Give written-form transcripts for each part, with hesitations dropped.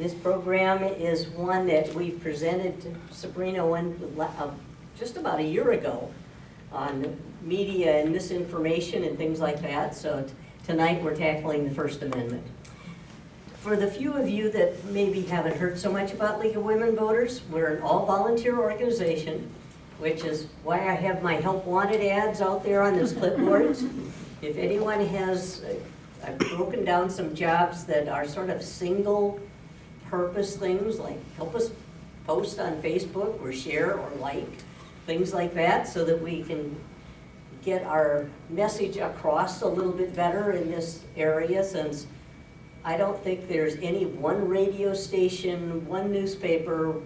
This program is one that we presented to Sabrina just about a year ago on media and misinformation and things like that. So tonight we're tackling the First Amendment. For the few of you that maybe haven't heard so much about League of Women Voters, we're an all-volunteer organization, which is why I have my help wanted ads out there on this clipboard. If anyone has, I've broken down some jobs that are sort of single purpose things, like help us post on Facebook or share or like, things like that, so that we can get our message across a little bit better in this area, since I don't think there's any one radio station, one newspaper,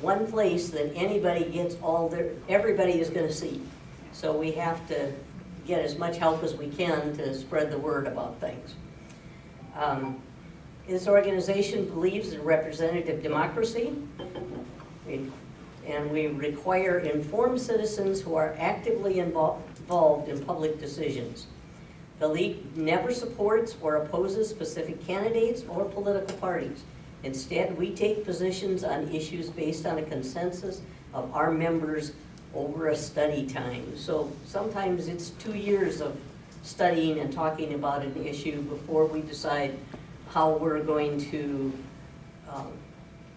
one place that anybody gets everybody is going to see. So we have to get as much help as we can to spread the word about things. This organization believes in representative democracy, and we require informed citizens who are actively involved in public decisions. The League never supports or opposes specific candidates or political parties. Instead, we take positions on issues based on a consensus of our members over a study time. So sometimes it's 2 years of studying and talking about an issue before we decide how we're going to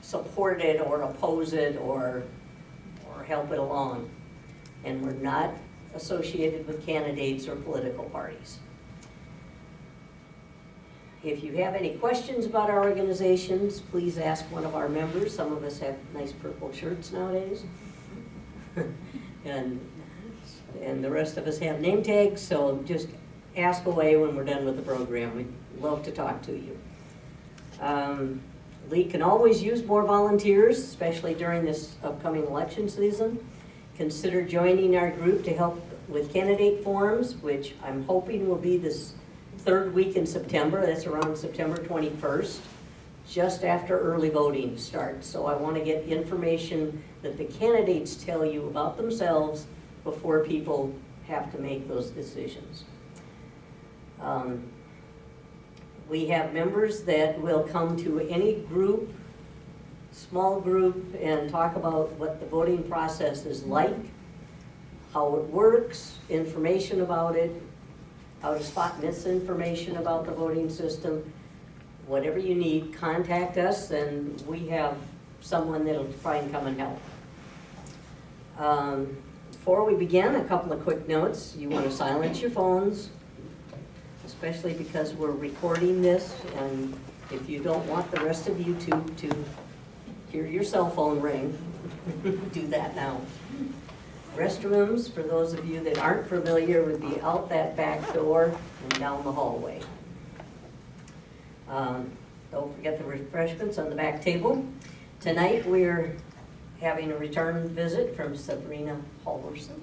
support it or oppose it or help it along. And we're not associated with candidates or political parties. If you have any questions about our organizations, please ask one of our members. Some of us have nice purple shirts nowadays. and the rest of us have name tags, so just ask away when we're done with the program. We'd love to talk to you. League can always use more volunteers, especially during this upcoming election season. Consider joining our group to help with candidate forums, which I'm hoping will be this third week in September. That's around September 21st, just after early voting starts. So I want to get information that the candidates tell you about themselves before people have to make those decisions. We have members that will come to any group, small group, and talk about what the voting process is like, how it works, information about it, how to spot misinformation about the voting system. Whatever you need, contact us, and we have someone that'll try and come and help. Before we begin, a couple of quick notes. You want to silence your phones, especially because we're recording this, and if you don't want the rest of YouTube to hear your cell phone ring, do that now. Restrooms, for those of you that aren't familiar, would be out that back door and down the hallway. Don't forget the refreshments on the back table. Tonight we're having a return visit from Sabrina Halvorson.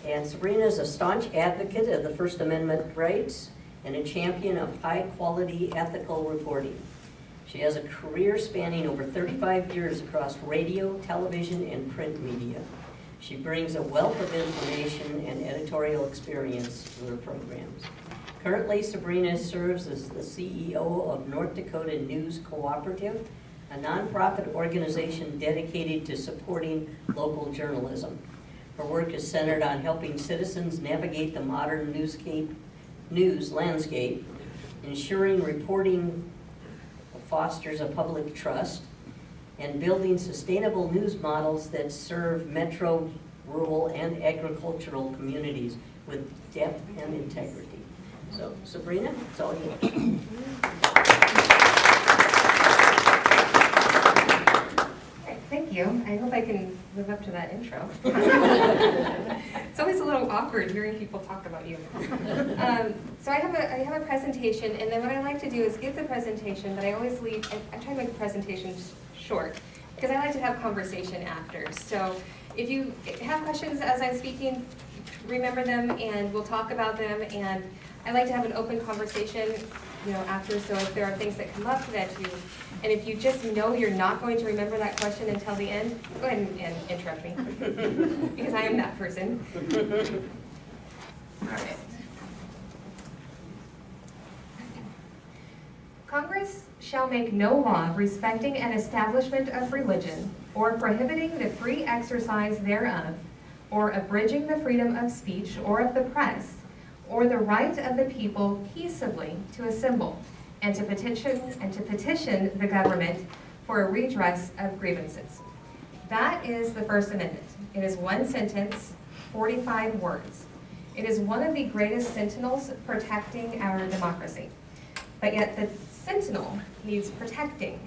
And Sabrina is a staunch advocate of the First Amendment rights and a champion of high-quality ethical reporting. She has a career spanning over 35 years across radio, television, and print media. She brings a wealth of information and editorial experience to her programs. Currently, Sabrina serves as the CEO of North Dakota News Cooperative, a nonprofit organization dedicated to supporting local journalism. Her work is centered on helping citizens navigate the modern news landscape, ensuring reporting fosters a public trust, and building sustainable news models that serve metro, rural, and agricultural communities with depth and integrity. So, Sabrina, it's all yours. Thank you. I hope I can live up to that intro. It's always a little awkward hearing people talk about you. So I have a presentation, and then what I like to do is give the presentation, but I always leave, I try to make the presentation short, because I like to have conversation after. So if you have questions as I'm speaking, remember them, and we'll talk about them, and I like to have an open conversation, after, so if there are things that come up that you, and if you just know you're not going to remember that question until the end, go ahead and interrupt me, because I am that person. All right. Congress shall make no law respecting an establishment of religion, or prohibiting the free exercise thereof, or abridging the freedom of speech or of the press, or the right of the people peaceably to assemble, and to petition the government for a redress of grievances. That is the First Amendment. It is one sentence, 45 words. It is one of the greatest sentinels protecting our democracy. But yet the sentinel needs protecting.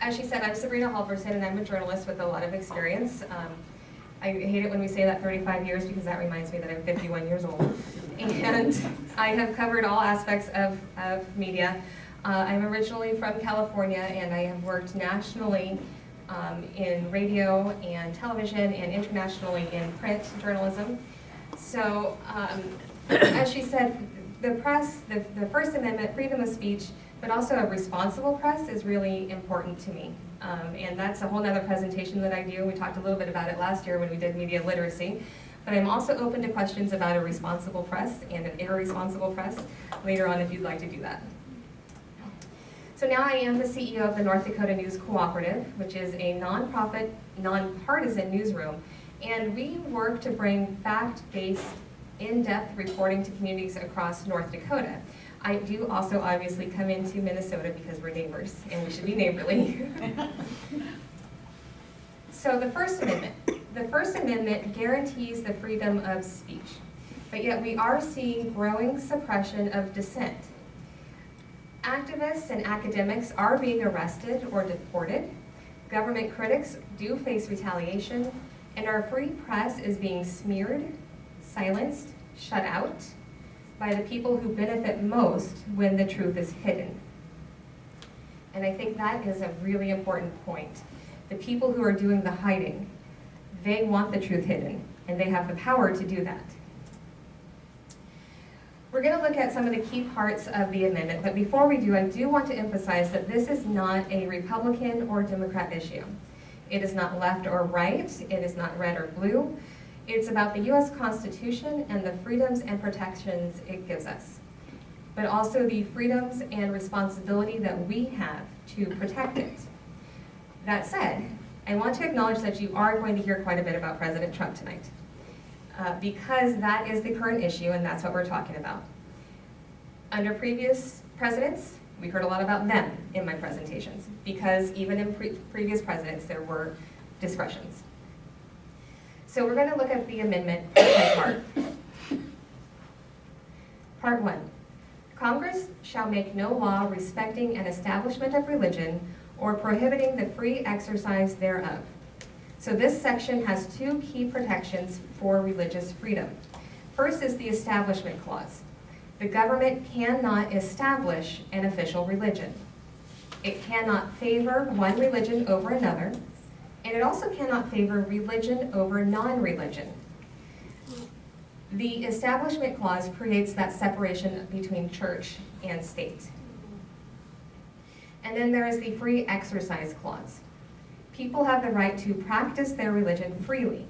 As she said, I'm Sabrina Halvorson, and I'm a journalist with a lot of experience. I hate it when we say that 35 years because that reminds me that I'm 51 years old. And I have covered all aspects of media. I'm originally from California, and I have worked nationally in radio and television, and internationally in print journalism. So, as she said, the press, the First Amendment, freedom of speech, but also a responsible press is really important to me. And that's a whole nother presentation that I do. We talked a little bit about it last year when we did media literacy. But I'm also open to questions about a responsible press and an irresponsible press later on if you'd like to do that. So now I am the CEO of the North Dakota News Cooperative, which is a nonprofit, nonpartisan newsroom. And we work to bring fact-based, in-depth reporting to communities across North Dakota. I do also obviously come into Minnesota because we're neighbors and we should be neighborly. So the First Amendment. The First Amendment guarantees the freedom of speech, but yet we are seeing growing suppression of dissent. Activists and academics are being arrested or deported. Government critics do face retaliation, and our free press is being smeared, silenced, shut out by the people who benefit most when the truth is hidden. And I think that is a really important point. The people who are doing the hiding, they want the truth hidden, and they have the power to do that. We're going to look at some of the key parts of the amendment, but before we do, I do want to emphasize that this is not a Republican or Democrat issue. It is not left or right, it is not red or blue. It's about the U.S. Constitution and the freedoms and protections it gives us, but also the freedoms and responsibility that we have to protect it. That said, I want to acknowledge that you are going to hear quite a bit about President Trump tonight, because that is the current issue and that's what we're talking about. Under previous presidents, we heard a lot about them in my presentations, because even in previous presidents there were discretions. So we're going to look at the amendment by part. Part 1. Congress shall make no law respecting an establishment of religion or prohibiting the free exercise thereof. So this section has two key protections for religious freedom. First is the Establishment Clause. The government cannot establish an official religion. It cannot favor one religion over another, and it also cannot favor religion over non-religion. The Establishment Clause creates that separation between church and state. And then there is the Free Exercise Clause. People have the right to practice their religion freely.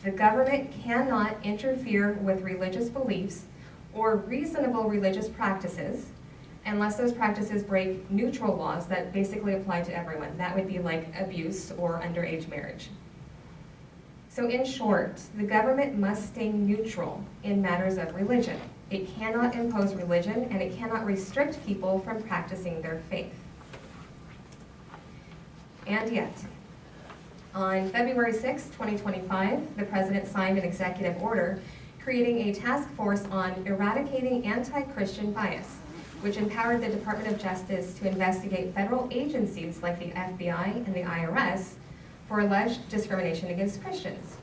The government cannot interfere with religious beliefs or reasonable religious practices unless those practices break neutral laws that basically apply to everyone. That would be like abuse or underage marriage. So in short, the government must stay neutral in matters of religion. It cannot impose religion, and it cannot restrict people from practicing their faith. And yet, on February 6, 2025, the President signed an executive order creating a task force on eradicating anti-Christian bias, which empowered the Department of Justice to investigate federal agencies like the FBI and the IRS for alleged discrimination against Christians.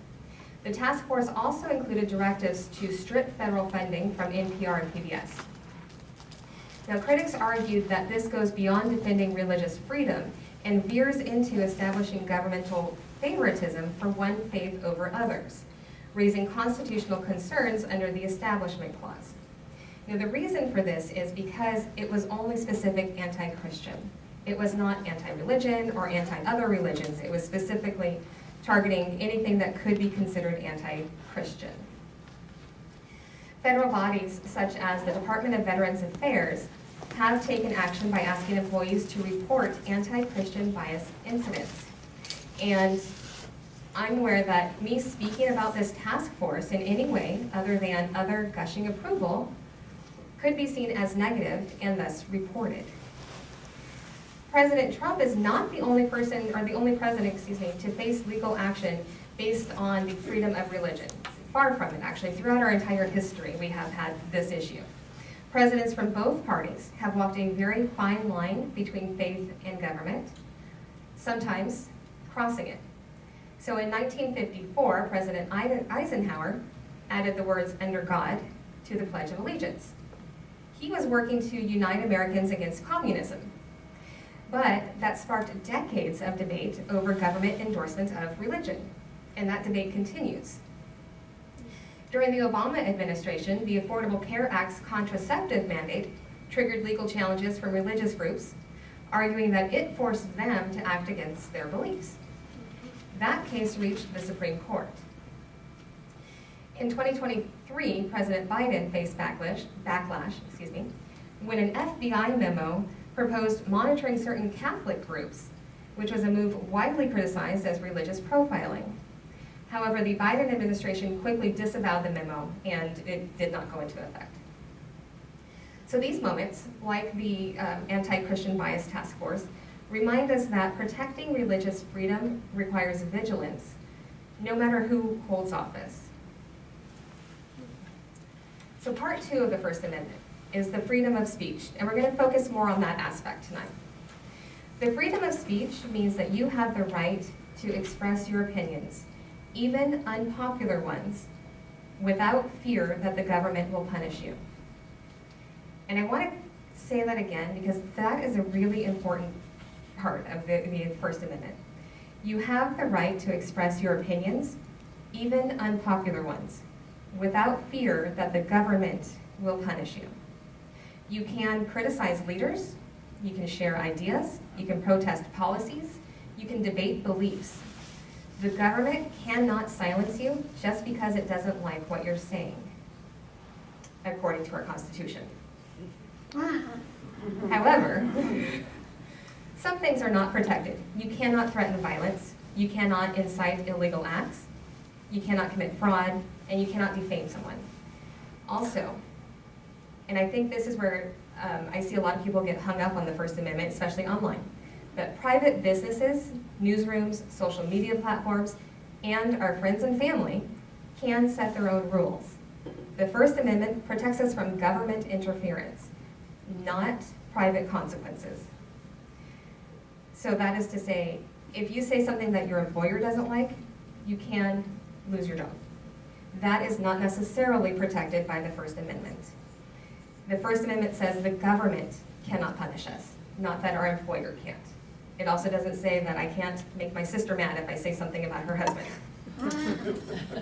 The task force also included directives to strip federal funding from NPR and PBS. Now, critics argued that this goes beyond defending religious freedom and veers into establishing governmental favoritism for one faith over others, raising constitutional concerns under the Establishment Clause. Now, the reason for this is because it was only specific anti-Christian. It was not anti-religion or anti-other religions. It was specifically targeting anything that could be considered anti-Christian. Federal bodies such as the Department of Veterans Affairs have taken action by asking employees to report anti-Christian bias incidents. And I'm aware that me speaking about this task force in any way other than other gushing approval could be seen as negative and thus reported. President Trump is not the only person, or the only president, to face legal action based on the freedom of religion. Far from it, actually. Throughout our entire history, we have had this issue. Presidents from both parties have walked a very fine line between faith and government, sometimes crossing it. So in 1954, President Eisenhower added the words "under God" to the Pledge of Allegiance. He was working to unite Americans against communism. But that sparked decades of debate over government endorsement of religion, and that debate continues. During the Obama administration, the Affordable Care Act's contraceptive mandate triggered legal challenges from religious groups, arguing that it forced them to act against their beliefs. That case reached the Supreme Court. In 2023, President Biden faced backlash, when an FBI memo proposed monitoring certain Catholic groups, which was a move widely criticized as religious profiling. However, the Biden administration quickly disavowed the memo, and it did not go into effect. So these moments, like the Anti-Christian Bias Task Force, remind us that protecting religious freedom requires vigilance, no matter who holds office. So part 2 of the First Amendment is the freedom of speech, and we're going to focus more on that aspect tonight. The freedom of speech means that you have the right to express your opinions, even unpopular ones, without fear that the government will punish you. And I want to say that again because that is a really important part of the First Amendment. You have the right to express your opinions, even unpopular ones, without fear that the government will punish you. You can criticize leaders, you can share ideas, you can protest policies, you can debate beliefs. The government cannot silence you just because it doesn't like what you're saying, according to our Constitution. However, some things are not protected. You cannot threaten violence, you cannot incite illegal acts, you cannot commit fraud, and you cannot defame someone. Also, and I think this is where I see a lot of people get hung up on the First Amendment, especially online, but private businesses, newsrooms, social media platforms, and our friends and family can set their own rules. The First Amendment protects us from government interference, not private consequences. So that is to say, if you say something that your employer doesn't like, you can lose your job. That is not necessarily protected by the First Amendment. The First Amendment says the government cannot punish us, not that our employer can't. It also doesn't say that I can't make my sister mad if I say something about her husband.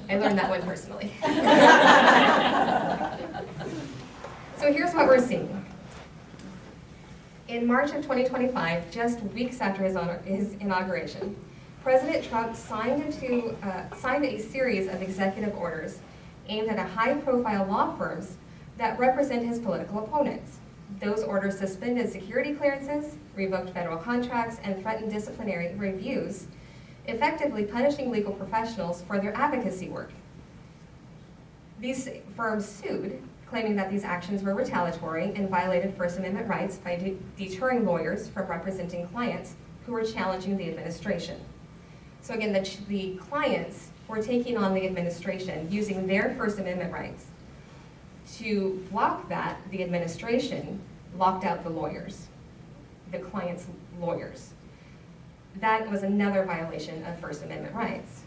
I learned that one personally. So here's what we're seeing. In March of 2025, just weeks after his inauguration, President Trump signed a series of executive orders aimed at high-profile law firms that represent his political opponents. Those orders suspended security clearances, revoked federal contracts, and threatened disciplinary reviews, effectively punishing legal professionals for their advocacy work. These firms sued, claiming that these actions were retaliatory and violated First Amendment rights by deterring lawyers from representing clients who were challenging the administration. So again, the clients were taking on the administration using their First Amendment rights. To block that, the administration locked out the lawyers, the client's lawyers. That was another violation of First Amendment rights.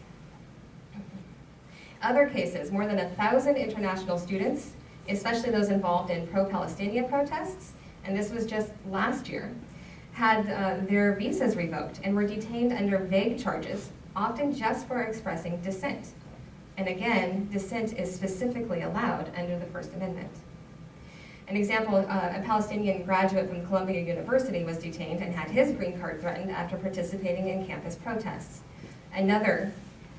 Other cases, more than 1,000 international students, especially those involved in pro-Palestinian protests, and this was just last year, had their visas revoked and were detained under vague charges, often just for expressing dissent. And again, dissent is specifically allowed under the First Amendment. An example, a Palestinian graduate from Columbia University was detained and had his green card threatened after participating in campus protests. Another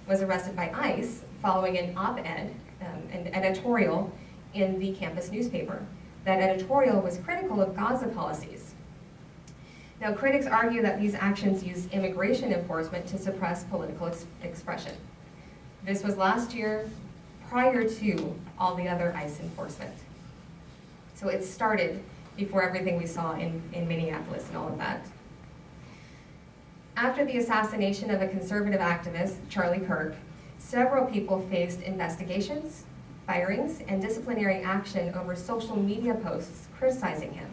was arrested by ICE following an op-ed, an editorial in the campus newspaper. That editorial was critical of Gaza policies. Now, critics argue that these actions used immigration enforcement to suppress political expression. This was last year, prior to all the other ICE enforcement. So it started before everything we saw in Minneapolis and all of that. After the assassination of a conservative activist, Charlie Kirk, several people faced investigations, firings, and disciplinary action over social media posts criticizing him.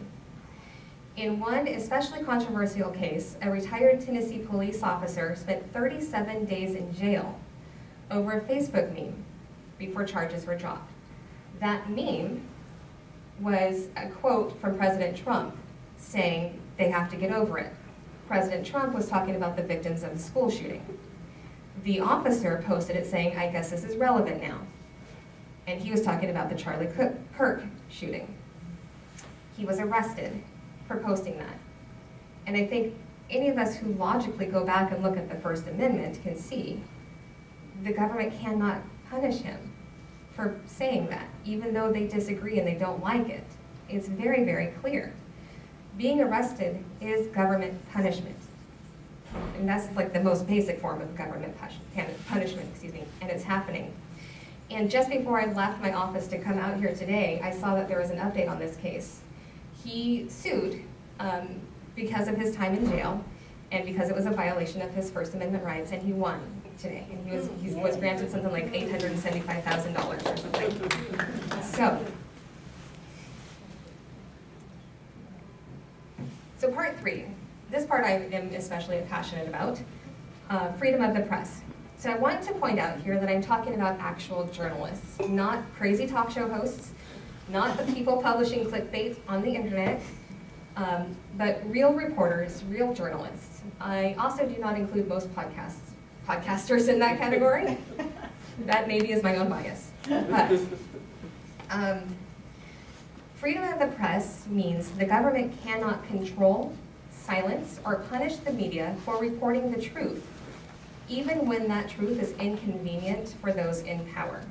In one especially controversial case, a retired Tennessee police officer spent 37 days in jail over a Facebook meme before charges were dropped. That meme was a quote from President Trump saying they have to get over it. President Trump was talking about the victims of the school shooting. The officer posted it saying, I guess this is relevant now. And he was talking about the Charlie Kirk shooting. He was arrested for posting that. And I think any of us who logically go back and look at the First Amendment can see the government cannot punish him for saying that, even though they disagree and they don't like it. It's very, very clear. Being arrested is government punishment. And that's like the most basic form of government punishment, and it's happening. And just before I left my office to come out here today, I saw that there was an update on this case. He sued because of his time in jail and because it was a violation of his First Amendment rights, and he won today. And he was granted something like $875,000 or something. So part 3, this part I am especially passionate about, freedom of the press. So I want to point out here that I'm talking about actual journalists, not crazy talk show hosts, not the people publishing clickbait on the internet, but real reporters, real journalists. I also do not include most podcasters in that category. That maybe is my own bias. But freedom of the press means the government cannot control, silence, or punish the media for reporting the truth, even when that truth is inconvenient for those in power.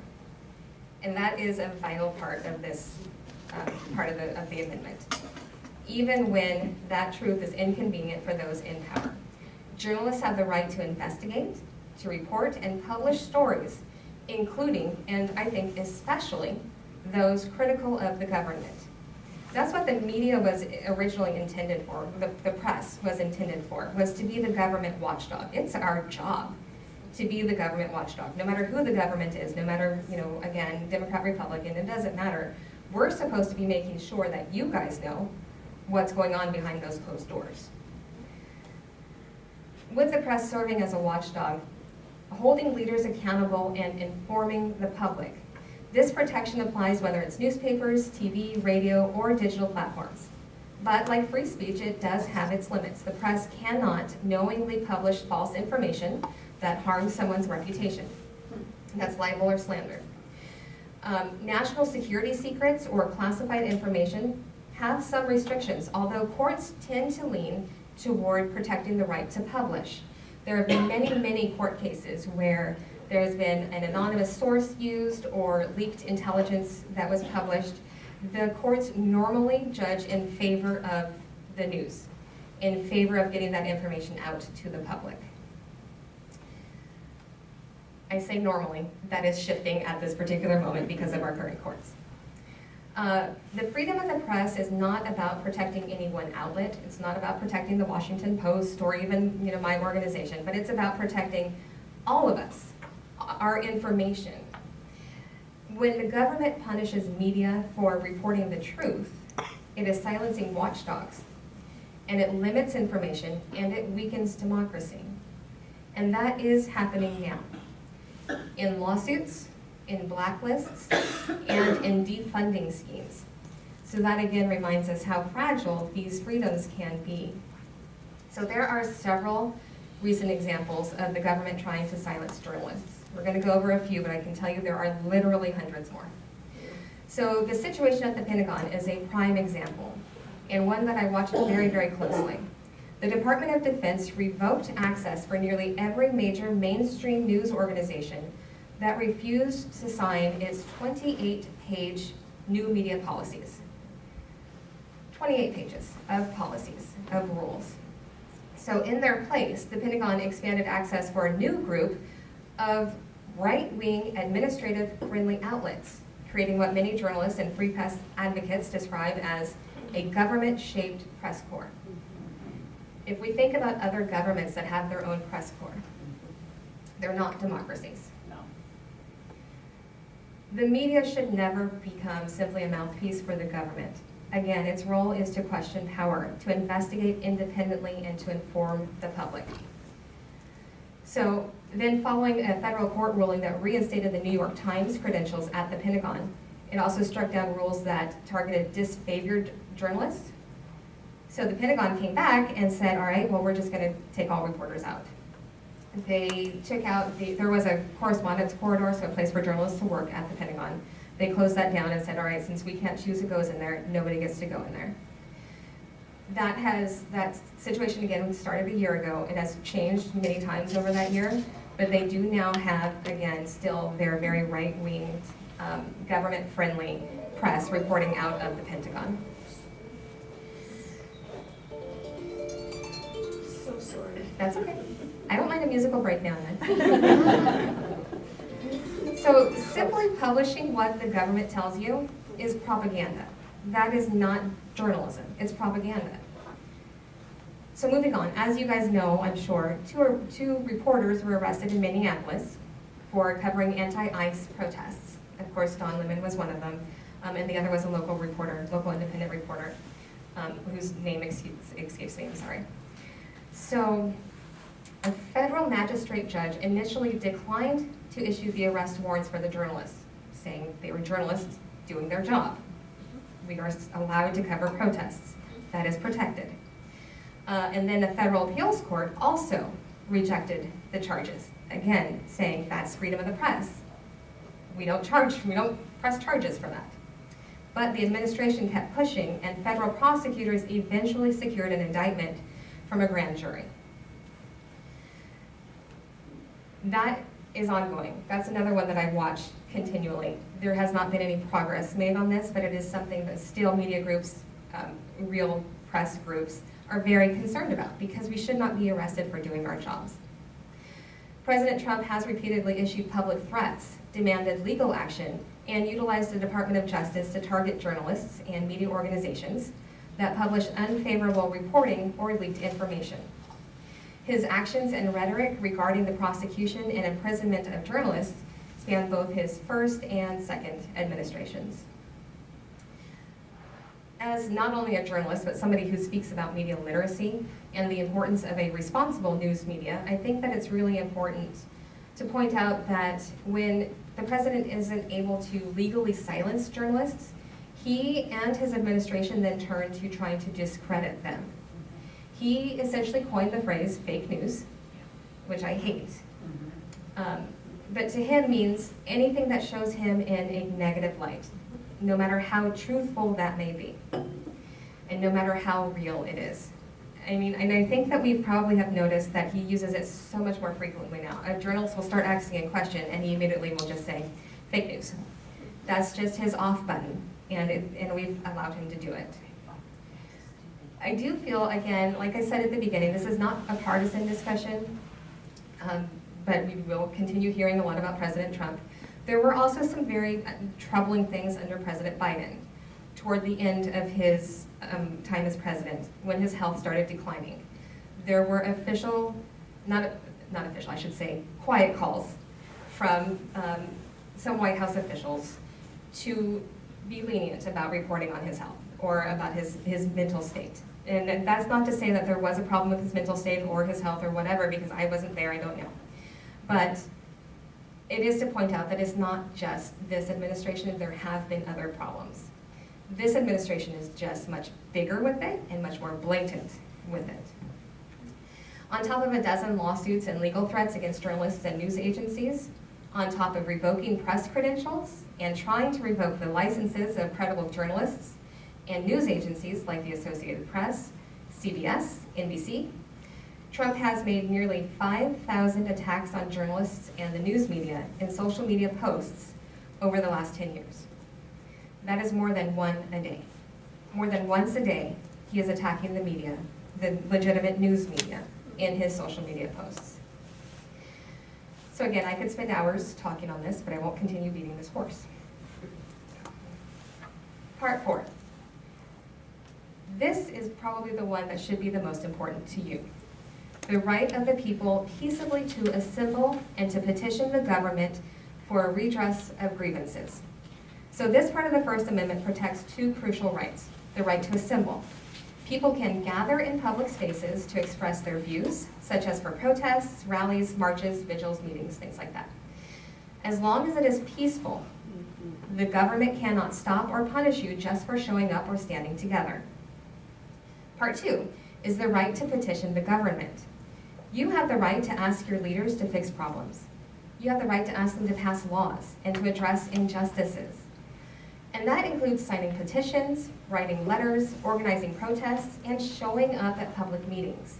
And that is a vital part of this part of the amendment. Even when that truth is inconvenient for those in power. Journalists have the right to investigate, to report, and publish stories, including, and I think especially, those critical of the government. That's what the media was originally intended for, the press was intended for, was to be the government watchdog. It's our job to be the government watchdog, no matter who the government is, no matter, again, Democrat, Republican, it doesn't matter. We're supposed to be making sure that you guys know what's going on behind those closed doors. With the press serving as a watchdog, holding leaders accountable and informing the public. This protection applies whether it's newspapers, TV, radio, or digital platforms. But like free speech, it does have its limits. The press cannot knowingly publish false information that harms someone's reputation. That's libel or slander. National security secrets or classified information have some restrictions, although courts tend to lean toward protecting the right to publish. There have been many, many court cases where there's been an anonymous source used or leaked intelligence that was published. The courts normally judge in favor of the news, in favor of getting that information out to the public. I say normally, that is shifting at this particular moment because of our current courts. The freedom of the press is not about protecting any one outlet. It's not about protecting the Washington Post or even my organization, but it's about protecting all of us, our information. When the government punishes media for reporting the truth, it is silencing watchdogs, and it limits information, and it weakens democracy. And that is happening now in lawsuits, in blacklists, and in defunding schemes. So that again reminds us how fragile these freedoms can be. So there are several recent examples of the government trying to silence journalists. We're going to go over a few, but I can tell you there are literally hundreds more. So the situation at the Pentagon is a prime example, and one that I watched very, very closely. The Department of Defense revoked access for nearly every major mainstream news organization that refused to sign its 28-page new media policies. 28 pages of policies, of rules. So in their place, the Pentagon expanded access for a new group of right-wing administrative-friendly outlets, creating what many journalists and free press advocates describe as a government-shaped press corps. If we think about other governments that have their own press corps, they're not democracies. No. The media should never become simply a mouthpiece for the government. Again, its role is to question power, to investigate independently, and to inform the public. So then following a federal court ruling that reinstated the New York Times credentials at the Pentagon, it also struck down rules that targeted disfavored journalists. So the Pentagon came back and said, all right, well, we're just going to take all reporters out. They took out, there was a correspondence corridor, so a place for journalists to work at the Pentagon. They closed that down and said, all right, since we can't choose who goes in there, nobody gets to go in there. That situation again started a year ago. It has changed many times over that year, but they do now have, again, still their very right-wing, government-friendly press reporting out of the Pentagon. So sorry. That's okay. I don't mind a musical break now and then. So simply publishing what the government tells you is propaganda. That is not journalism, it's propaganda. So moving on, as you guys know, I'm sure, two reporters were arrested in Minneapolis for covering anti-ICE protests. Of course, Don Lemon was one of them, and the other was a local independent reporter, whose name escapes me, I'm sorry. So a federal magistrate judge initially declined to issue the arrest warrants for the journalists, saying they were journalists doing their job. We are allowed to cover protests. That is protected. And then the federal appeals court also rejected the charges, again, saying that's freedom of the press. We don't press charges for that. But the administration kept pushing, and federal prosecutors eventually secured an indictment from a grand jury. That is ongoing. That's another one that I've watched continually. There has not been any progress made on this, but it is something that still media groups, real press groups, are very concerned about, because we should not be arrested for doing our jobs. President Trump has repeatedly issued public threats, demanded legal action, and utilized the Department of Justice to target journalists and media organizations that publish unfavorable reporting or leaked information. His actions and rhetoric regarding the prosecution and imprisonment of journalists span both his first and second administrations. As not only a journalist, but somebody who speaks about media literacy and the importance of a responsible news media, I think that it's really important to point out that when the president isn't able to legally silence journalists, he and his administration then turn to trying to discredit them. He essentially coined the phrase fake news, which I hate. But to him means anything that shows him in a negative light, no matter how truthful that may be, and no matter how real it is. I mean, and I think that we probably have noticed that he uses it so much more frequently now. A journalist will start asking a question, and he immediately will just say, fake news. That's just his off button, and we've allowed him to do it. I do feel, again, like I said at the beginning, this is not a partisan discussion, but we will continue hearing a lot about President Trump. There were also some very troubling things under President Biden toward the end of his time as president, when his health started declining. There were quiet calls from some White House officials to be lenient about reporting on his health or about his mental state. And that's not to say that there was a problem with his mental state or his health or whatever, because I wasn't there, I don't know. But it is to point out that it's not just this administration, there have been other problems. This administration is just much bigger with it and much more blatant with it. On top of a dozen lawsuits and legal threats against journalists and news agencies, on top of revoking press credentials and trying to revoke the licenses of credible journalists and news agencies like the Associated Press, CBS, NBC, Trump has made nearly 5,000 attacks on journalists and the news media in social media posts over the last 10 years. That is more than one a day. more than once a day, he is attacking the media, the legitimate news media, in his social media posts. So again, I could spend hours talking on this, but I won't continue beating this horse. Part 4. This is probably the one that should be the most important to you. The right of the people peaceably to assemble and to petition the government for a redress of grievances. So this part of the First Amendment protects 2 crucial rights. The right to assemble. People can gather in public spaces to express their views, such as for protests, rallies, marches, vigils, meetings, things like that. As long as it is peaceful, the government cannot stop or punish you just for showing up or standing together. Part 2 is the right to petition the government. You have the right to ask your leaders to fix problems. You have the right to ask them to pass laws and to address injustices. And that includes signing petitions, writing letters, organizing protests, and showing up at public meetings.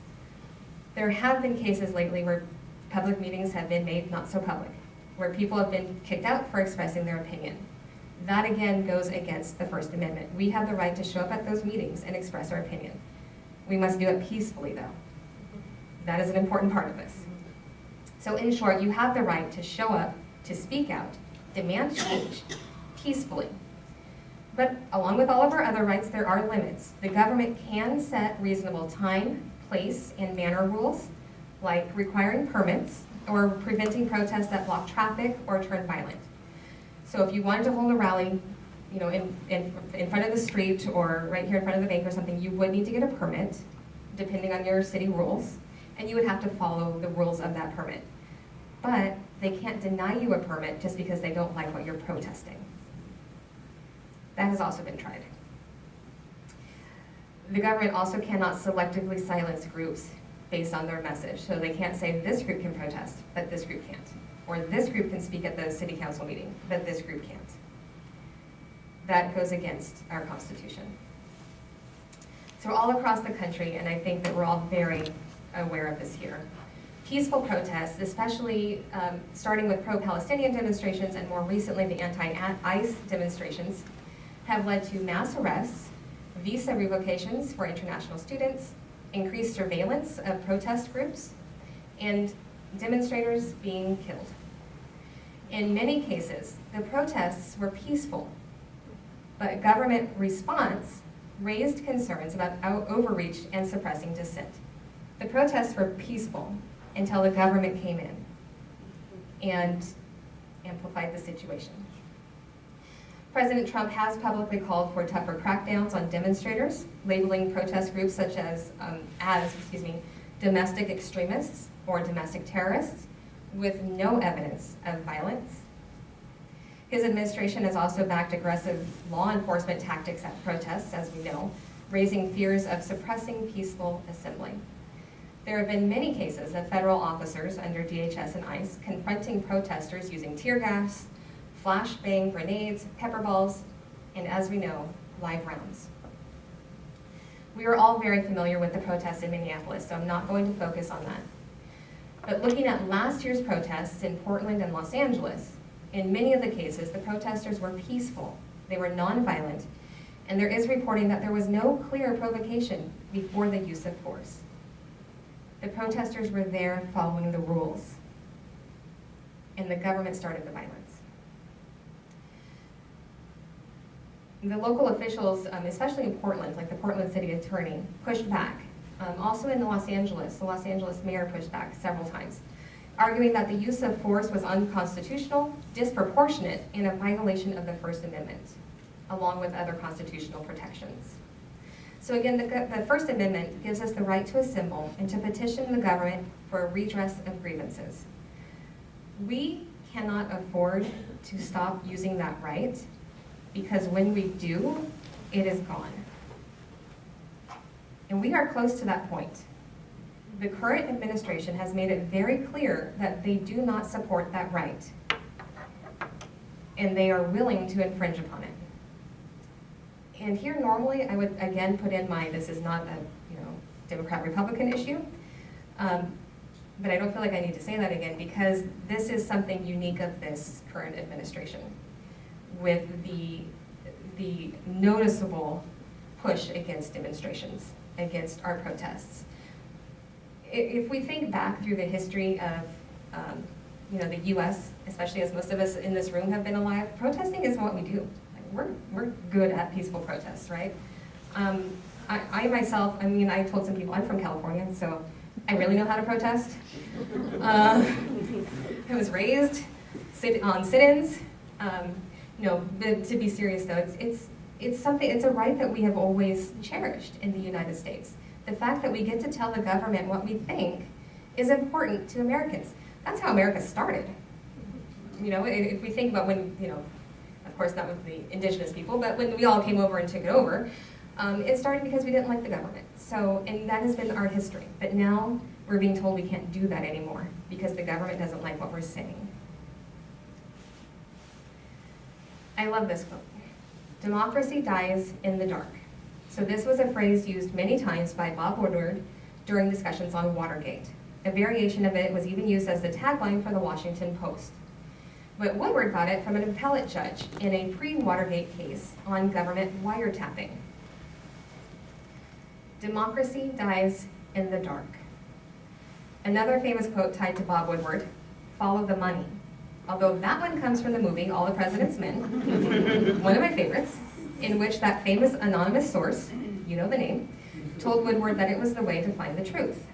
There have been cases lately where public meetings have been made not so public, where people have been kicked out for expressing their opinion. That again goes against the First Amendment. We have the right to show up at those meetings and express our opinion. We must do it peacefully though. That is an important part of this. So in short, you have the right to show up, to speak out, demand change, peacefully. But along with all of our other rights, there are limits. The government can set reasonable time, place, and manner rules, like requiring permits or preventing protests that block traffic or turn violent. So if you wanted to hold a rally, in front of the street or right here in front of the bank or something, you would need to get a permit, depending on your city rules, and you would have to follow the rules of that permit. But they can't deny you a permit just because they don't like what you're protesting. That has also been tried. The government also cannot selectively silence groups based on their message. So they can't say this group can protest, but this group can't. Or this group can speak at the city council meeting, but this group can't. That goes against our Constitution. So all across the country, and I think that we're all very aware of this here, peaceful protests, especially starting with pro-Palestinian demonstrations and more recently the anti-ICE demonstrations, have led to mass arrests, visa revocations for international students, increased surveillance of protest groups, and demonstrators being killed. In many cases, the protests were peaceful, but government response raised concerns about overreach and suppressing dissent. The protests were peaceful until the government came in and amplified the situation. President Trump has publicly called for tougher crackdowns on demonstrators, labeling protest groups such as domestic extremists or domestic terrorists with no evidence of violence. His administration has also backed aggressive law enforcement tactics at protests, as we know, raising fears of suppressing peaceful assembly. There have been many cases of federal officers under DHS and ICE confronting protesters using tear gas, flashbang grenades, pepper balls, and as we know, live rounds. We are all very familiar with the protests in Minneapolis, so I'm not going to focus on that. But looking at last year's protests in Portland and Los Angeles, in many of the cases, the protesters were peaceful, they were nonviolent, and there is reporting that there was no clear provocation before the use of force. The protesters were there following the rules, and the government started the violence. The local officials, especially in Portland, like the Portland City Attorney, pushed back. Also in Los Angeles, the Los Angeles mayor pushed back several times, arguing that the use of force was unconstitutional, disproportionate, and a violation of the First Amendment, along with other constitutional protections. So again, the First Amendment gives us the right to assemble and to petition the government for a redress of grievances. We cannot afford to stop using that right, because when we do, it is gone. And we are close to that point. The current administration has made it very clear that they do not support that right, and they are willing to infringe upon it. And here, normally, I would again put in mind this is not a Democrat-Republican issue, but I don't feel like I need to say that again because this is something unique of this current administration, with the noticeable push against demonstrations, against our protests. If we think back through the history of the U.S., especially as most of us in this room have been alive, protesting is what we do. Like, we're good at peaceful protests, right? I myself, I told some people I'm from California, so I really know how to protest. I was raised on sit-ins. But to be serious though, it's a right that we have always cherished in the United States. The fact that we get to tell the government what we think is important to Americans. That's how America started. If we think about when, of course not with the indigenous people, but when we all came over and took it over, it started because we didn't like the government. And that has been our history. But now we're being told we can't do that anymore because the government doesn't like what we're saying. I love this quote. Democracy dies in the dark. So this was a phrase used many times by Bob Woodward during discussions on Watergate. A variation of it was even used as the tagline for the Washington Post. But Woodward got it from an appellate judge in a pre-Watergate case on government wiretapping. Democracy dies in the dark. Another famous quote tied to Bob Woodward, follow the money. Although that one comes from the movie All the President's Men, one of my favorites, in which that famous anonymous source, you know the name, told Woodward that it was the way to find the truth.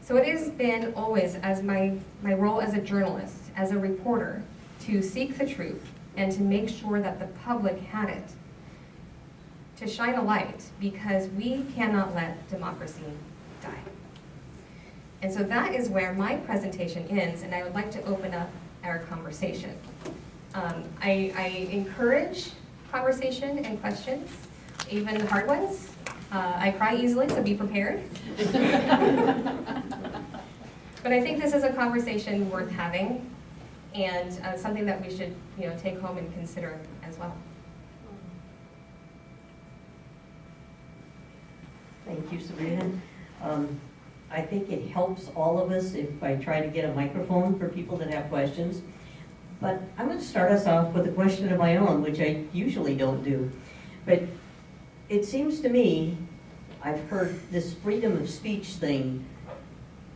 So it has been always as my role as a journalist, as a reporter, to seek the truth and to make sure that the public had it, to shine a light, because we cannot let democracy die. And so that is where my presentation ends, and I would like to open up our conversation. I encourage conversation and questions, even the hard ones. I cry easily, so be prepared. But I think this is a conversation worth having, and something that we should, take home and consider as well. Thank you, Sabrina. I think it helps all of us if I try to get a microphone for people that have questions. But I'm going to start us off with a question of my own, which I usually don't do. But it seems to me, I've heard this freedom of speech thing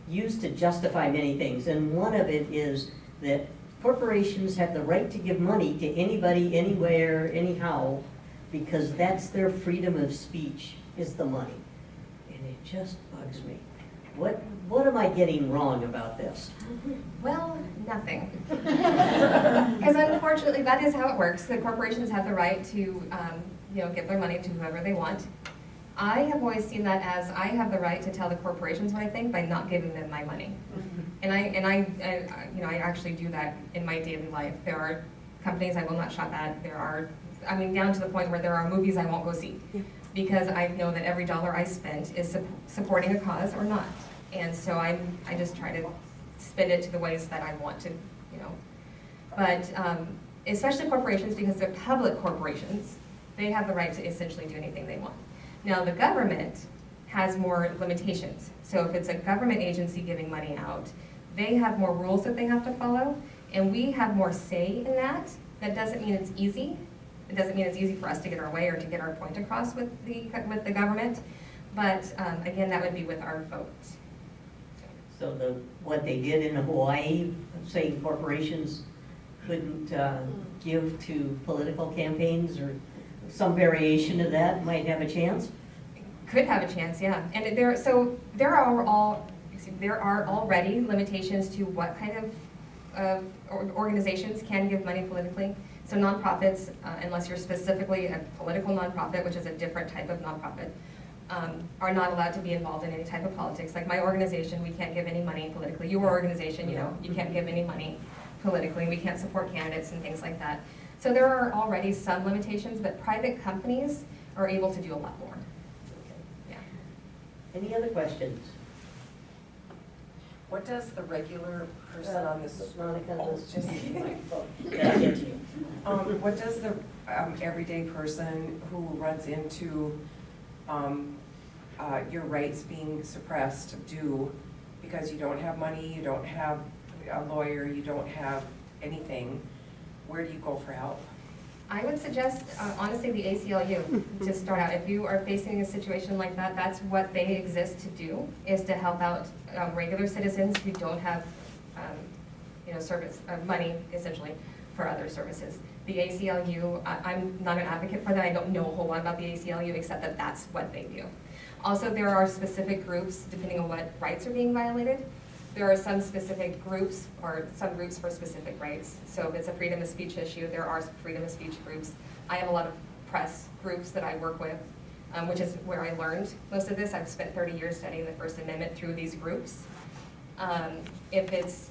used to justify many things. And one of it is that corporations have the right to give money to anybody, anywhere, anyhow, because that's their freedom of speech, is the money. And it just bugs me. What am I getting wrong about this? Well, nothing. Because unfortunately, that is how it works. The corporations have the right to, give their money to whoever they want. I have always seen that as I have the right to tell the corporations what I think by not giving them my money. And I actually do that in my daily life. There are companies I will not shop at. There are, down to the point where there are movies I won't go see. Yeah. Because I know that every dollar I spent is supporting a cause or not. And so I just try to spend it to the ways that I want to, But especially corporations, because they're public corporations, they have the right to essentially do anything they want. Now the government has more limitations. So if it's a government agency giving money out, they have more rules that they have to follow, and we have more say in that. That doesn't mean it's easy. It doesn't mean it's easy for us to get our way or to get our point across with the government, but again, that would be with our vote. So what they did in Hawaii, saying corporations couldn't give to political campaigns, or some variation of that might have a chance? Could have a chance, yeah. And there are already limitations to what kind of organizations can give money politically. So nonprofits, unless you're specifically a political nonprofit, which is a different type of nonprofit, are not allowed to be involved in any type of politics. Like my organization, we can't give any money politically. Your organization, you can't give any money politically. We can't support candidates and things like that. So there are already some limitations, but private companies are able to do a lot more. Yeah. Any other questions? What does the regular person on this? What does the everyday person who runs into your rights being suppressed do because you don't have money, you don't have a lawyer, you don't have anything? Where do you go for help? I would suggest, honestly, the ACLU to start out. If you are facing a situation like that, that's what they exist to do, is to help out regular citizens who don't have, service money, essentially, for other services. The ACLU, I'm not an advocate for that. I don't know a whole lot about the ACLU, except that that's what they do. Also, there are specific groups, depending on what rights are being violated. There are some specific groups, or some groups for specific rights. So if it's a freedom of speech issue, there are freedom of speech groups. I have a lot of press groups that I work with, which is where I learned most of this. I've spent 30 years studying the First Amendment through these groups. If it's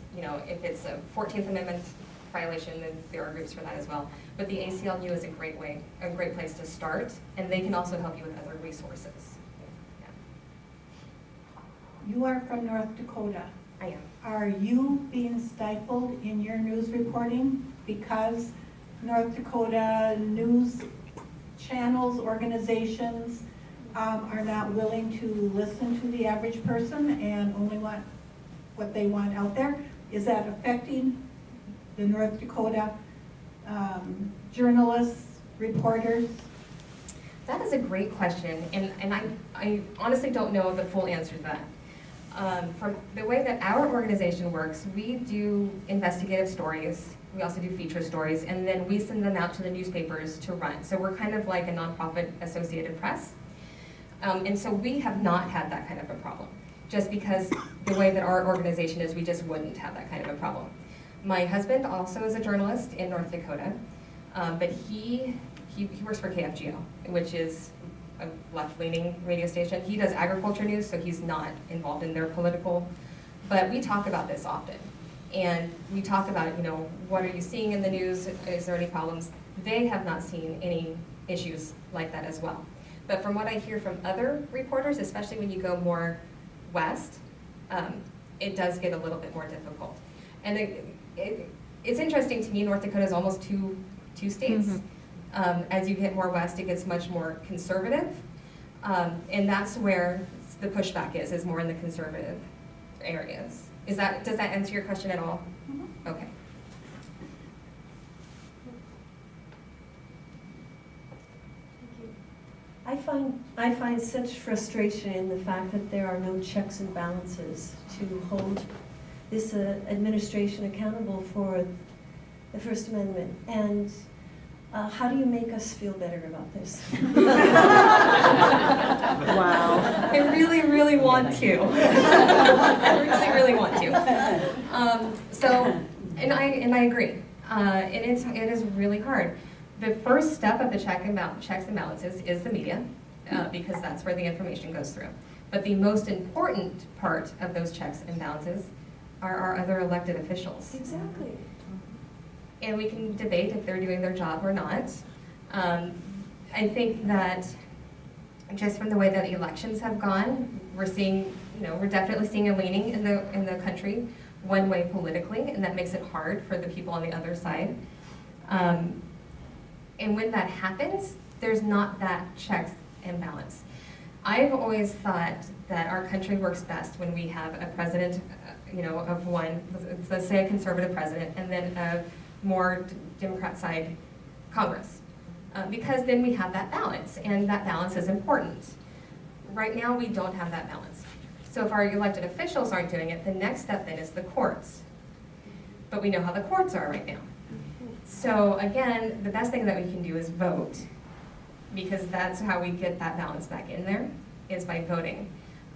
a 14th Amendment violation, then there are groups for that as well. But the ACLU is a great place to start, and they can also help you with other resources. Yeah. You are from North Dakota. I am. Are you being stifled in your news reporting because North Dakota news channels, organizations are not willing to listen to the average person and only want what they want out there? Is that affecting the North Dakota journalists, reporters? That is a great question, and I honestly don't know the full answer to that. From the way that our organization works, we do investigative stories, we also do feature stories, and then we send them out to the newspapers to run. So we're kind of like a nonprofit Associated Press. And so we have not had that kind of a problem. Just because the way that our organization is, we just wouldn't have that kind of a problem. My husband also is a journalist in North Dakota, but he works for KFGO, which is a left-leaning radio station. He does agriculture news, so he's not involved in their political, but we talk about this often. And we talk about, what are you seeing in the news? Is there any problems? They have not seen any issues like that as well. But from what I hear from other reporters, especially when you go more west, it does get a little bit more difficult. And it's interesting to me, North Dakota is almost two states. Mm-hmm. As you get more west, it gets much more conservative, and that's where the pushback is more in the conservative areas. Does that answer your question at all? Mm-hmm. Okay. I find such frustration in the fact that there are no checks and balances to hold this administration accountable for the First Amendment. And how do you make us feel better about this? Wow. I really, really want to. I really, really want to. And I agree. And it is really hard. The first step of the checks and balances is the media, because that's where the information goes through. But the most important part of those checks and balances are our other elected officials. Exactly. And we can debate if they're doing their job or not. I think that just from the way that elections have gone, we're definitely seeing a leaning in the country one way politically, and that makes it hard for the people on the other side. And when that happens, there's not that checks and balance. I've always thought that our country works best when we have a president, of one, let's say a conservative president, and then a more Democrat side Congress, because then we have that balance, and that balance is important. Right now, we don't have that balance. So if our elected officials aren't doing it, the next step then is the courts. But we know how the courts are right now. So again, the best thing that we can do is vote, because that's how we get that balance back in there, is by voting.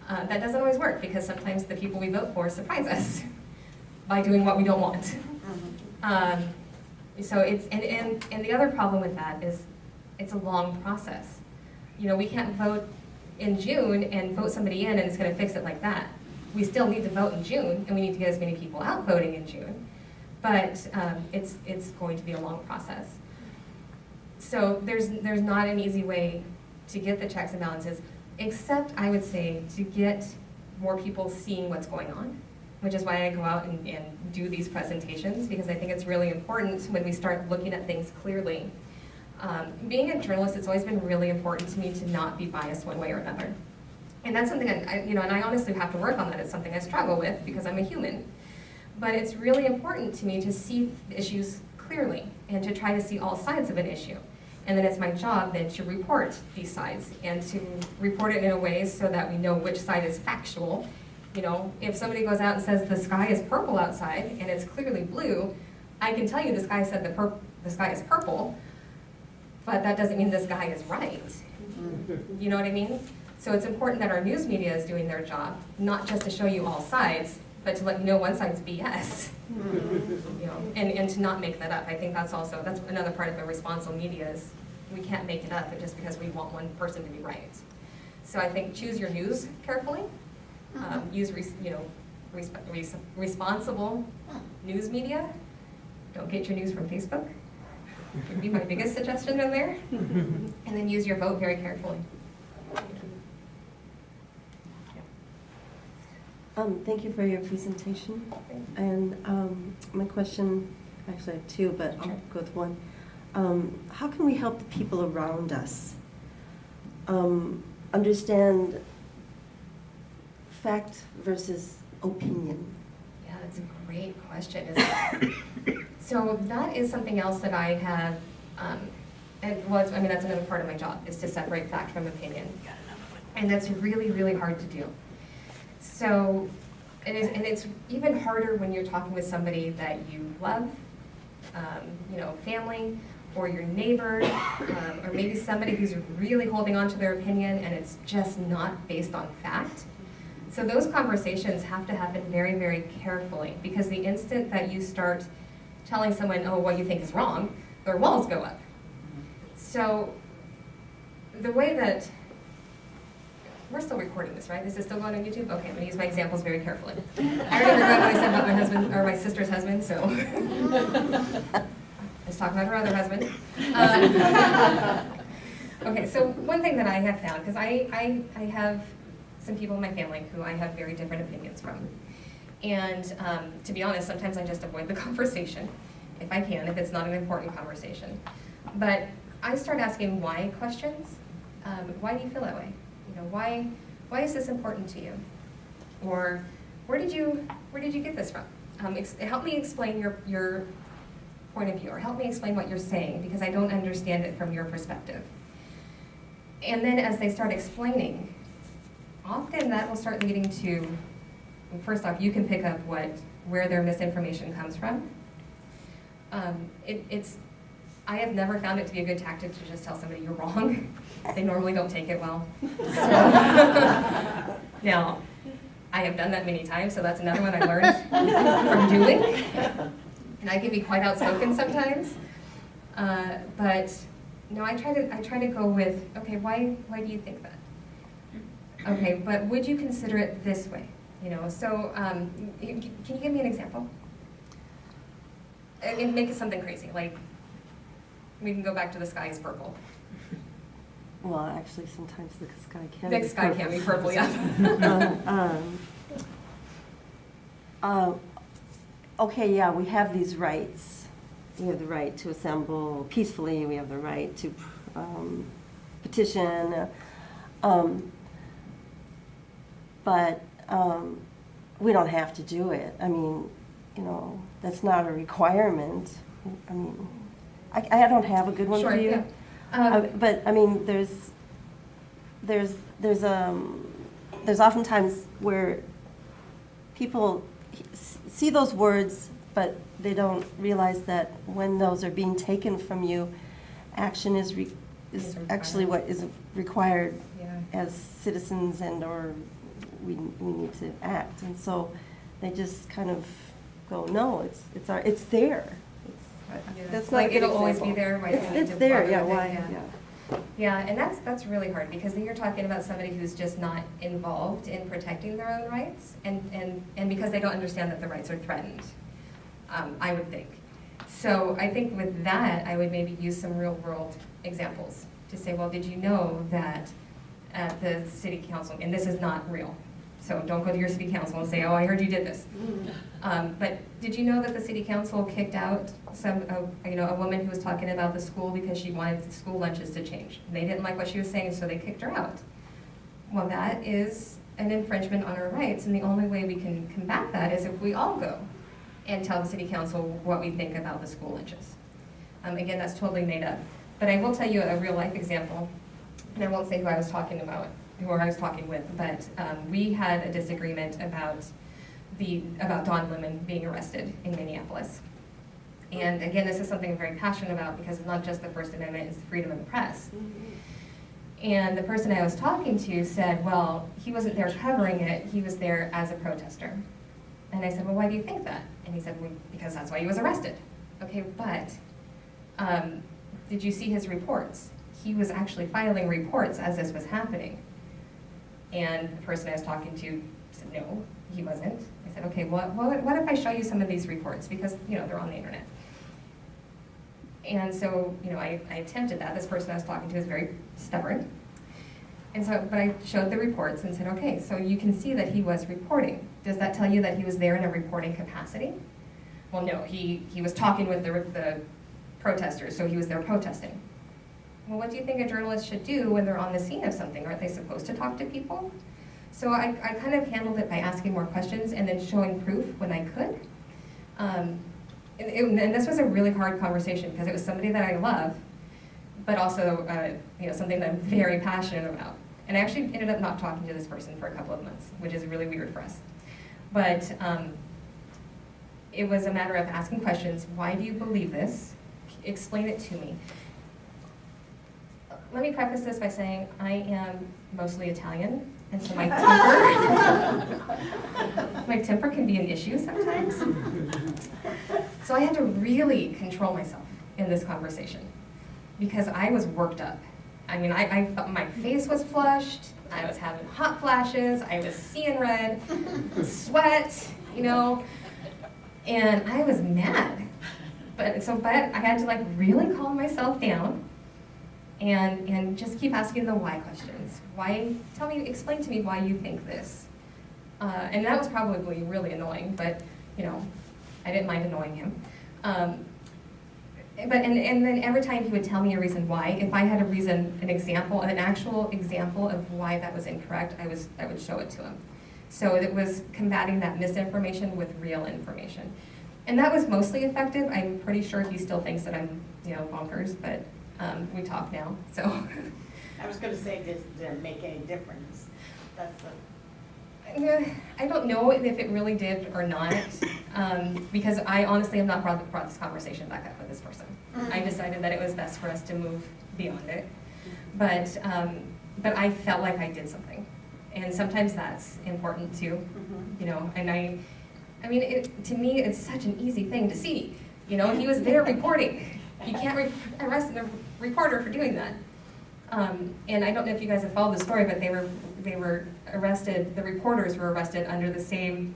That doesn't always work, because sometimes the people we vote for surprise us by doing what we don't want. So it's, and the other problem with that is it's a long process. We can't vote in June and vote somebody in and it's going to fix it like that. We still need to vote in June, and we need to get as many people out voting in June. But it's going to be a long process. So there's not an easy way to get the checks and balances, except I would say to get more people seeing what's going on, which is why I go out and do these presentations, because I think it's really important when we start looking at things clearly. Being a journalist, it's always been really important to me to not be biased one way or another. And that's something that and I honestly have to work on that. It's something I struggle with because I'm a human. But it's really important to me to see issues clearly and to try to see all sides of an issue. And then it's my job then to report these sides and to report it in a way so that we know which side is factual. You know, if somebody goes out and says the sky is purple outside and it's clearly blue, I can tell you the sky said the sky is purple, but that doesn't mean this guy is right. You know what I mean? So it's important that our news media is doing their job, not just to show you all sides, but to let you know one side's BS. You know, and to not make that up. I think that's another part of the responsible media is we can't make it up just because we want one person to be right. So I think choose your news carefully. Use responsible news media. Don't get your news from Facebook. Would be my biggest suggestion in there. And then use your vote very carefully. Thank you for your presentation. And my question, actually I have two, but I'll go with one. How can we help the people around us understand fact versus opinion? Yeah, that's a great question. So that is something else that I have, that's another part of my job, is to separate fact from opinion. And that's really, really hard to do. So it is, and it's even harder when you're talking with somebody that you love, family, or your neighbor, or maybe somebody who's really holding on to their opinion and it's just not based on fact. So those conversations have to happen very, very carefully, because the instant that you start telling someone, oh, what you think is wrong, their walls go up. So the way that, we're still recording this, right? Is this still going on YouTube? Okay, I'm gonna use my examples very carefully. I already regret what I said about my husband, or my sister's husband, so. Let's talk about her other husband. Okay, so one thing that I have found, because I have some people in my family who I have very different opinions from. And to be honest, sometimes I just avoid the conversation, if I can, if it's not an important conversation. But I start asking why questions. Why do you feel that way? You know, why is this important to you? Or where did you get this from? Help me explain your point of view, or help me explain what you're saying, because I don't understand it from your perspective. And then as they start explaining, often that will start leading to, well, first off, you can pick up where their misinformation comes from. I have never found it to be a good tactic to just tell somebody you're wrong. They normally don't take it well. So, now, I have done that many times, so that's another one I learned from doing. And I can be quite outspoken sometimes. But no, I try to go with, okay, why do you think that? Okay, but would you consider it this way? You know, so can you give me an example? And make it something crazy, like we can go back to the sky is purple. Well, actually, sometimes the sky can The be sky purple. can be purple, yeah. Okay, yeah, we have these rights. We have the right to assemble peacefully. We have the right to petition. But we don't have to do it. I mean, you know, that's not a requirement. I mean, I don't have a good one Sure, for you. yeah. But I mean, there's oftentimes where people see those words, but they don't realize that when those are being taken from you, action is actually what is required Yeah. as citizens, or we need to act. And so they just kind of go, no, it's there. That's not Like a good it'll always example. be there. Why do we need It's to there, bother yeah. with it? Why? Yeah. Yeah. Yeah, and that's really hard, because then you're talking about somebody who's just not involved in protecting their own rights, and because they don't understand that the rights are threatened, I would think. So I think with that, I would maybe use some real world examples to say, well, did you know that at the city council, and this is not real, so don't go to your city council and say, oh, I heard you did this. But did you know that the city council kicked out a woman who was talking about the school because she wanted the school lunches to change? And they didn't like what she was saying, so they kicked her out. Well, that is an infringement on our rights, and the only way we can combat that is if we all go and tell the city council what we think about the school lunches. Again, that's totally made up. But I will tell you a real life example, and I won't say who I was talking with, but we had a disagreement about Don Lemon being arrested in Minneapolis. And again, this is something I'm very passionate about because it's not just the First Amendment, it's the freedom of the press. And the person I was talking to said, well, he wasn't there covering it, he was there as a protester. And I said, well, why do you think that? And he said, well, because that's why he was arrested. Okay, but did you see his reports? He was actually filing reports as this was happening. And the person I was talking to said, no, he wasn't. I said, okay, what if I show you some of these reports? Because, they're on the internet. And so, I attempted that. This person I was talking to is very stubborn. And so, but I showed the reports and said, okay, so you can see that he was reporting. Does that tell you that he was there in a reporting capacity? Well, no, he was talking with the protesters, so he was there protesting. Well, what do you think a journalist should do when they're on the scene of something? Aren't they supposed to talk to people? So I kind of handled it by asking more questions and then showing proof when I could. And this was a really hard conversation because it was somebody that I love, but also something that I'm very passionate about. And I actually ended up not talking to this person for a couple of months, which is really weird for us. But it was a matter of asking questions. Why do you believe this? Explain it to me. Let me preface this by saying I am mostly Italian, and so my temper can be an issue sometimes. So I had to really control myself in this conversation because I was worked up. I mean, I thought my face was flushed, I was having hot flashes, I was seeing red, sweat, and I was mad. But I had to really calm myself down and just keep asking the why questions. Why? Explain to me why you think this. And that was probably really annoying, but I didn't mind annoying him. And then every time he would tell me a reason why, if I had an actual example of why that was incorrect, I would show it to him. So it was combating that misinformation with real information. And that was mostly effective. I'm pretty sure he still thinks that I'm, bonkers, but we talk now, so. I was gonna say, does it make any difference? That's the. I don't know if it really did or not, because I honestly have not brought this conversation back up with this person. I decided that it was best for us to move beyond it, but I felt like I did something, and sometimes that's important too, And I mean, to me, it's such an easy thing to see. He was there reporting. You can't arrest a reporter for doing that. And I don't know if you guys have followed the story, but they were arrested, the reporters were arrested under the same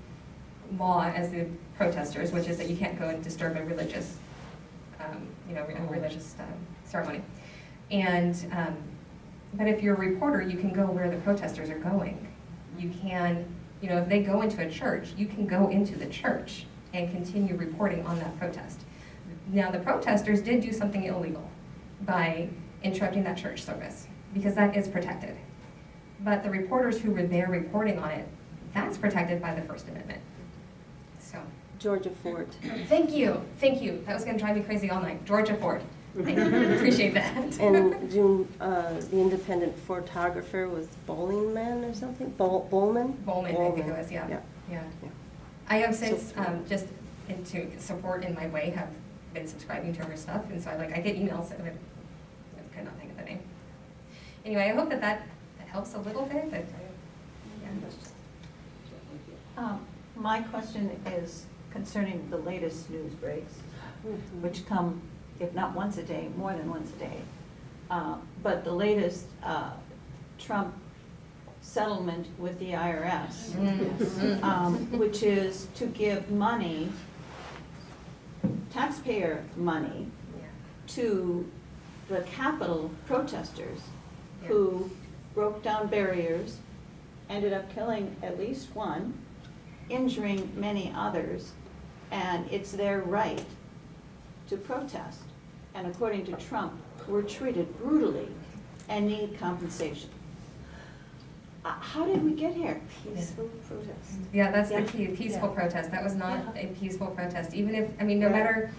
law as the protesters, which is that you can't go and disturb a religious, ceremony. And, but if you're a reporter, you can go where the protesters are going. You can, if they go into a church, you can go into the church and continue reporting on that protest. Now, the protesters did do something illegal by interrupting that church service, because that is protected. But the reporters who were there reporting on it, that's protected by the First Amendment. So. Georgia Ford. Thank you. That was gonna drive me crazy all night. Georgia Ford. Thank you. Appreciate that. And June, the independent photographer was Bowlingman or something? Bowman, I think it was, yeah. I have since, just to support in my way, have been subscribing to her stuff, and so I get emails, and I could not think of the name. Anyway, I hope that helps a little bit, but my question is concerning the latest news breaks, which come, if not once a day, more than once a day. But the latest Trump settlement with the IRS, which is to give money, taxpayer money, to the Capitol protesters who broke down barriers, ended up killing at least one, injuring many others, and it's their right to protest. And according to Trump, were treated brutally and need compensation. How did we get here? Peaceful protest. Yeah, that's the Yeah. key, peaceful Yeah. protest. That was not Yeah. a peaceful protest, even if, I mean, no Right. matter,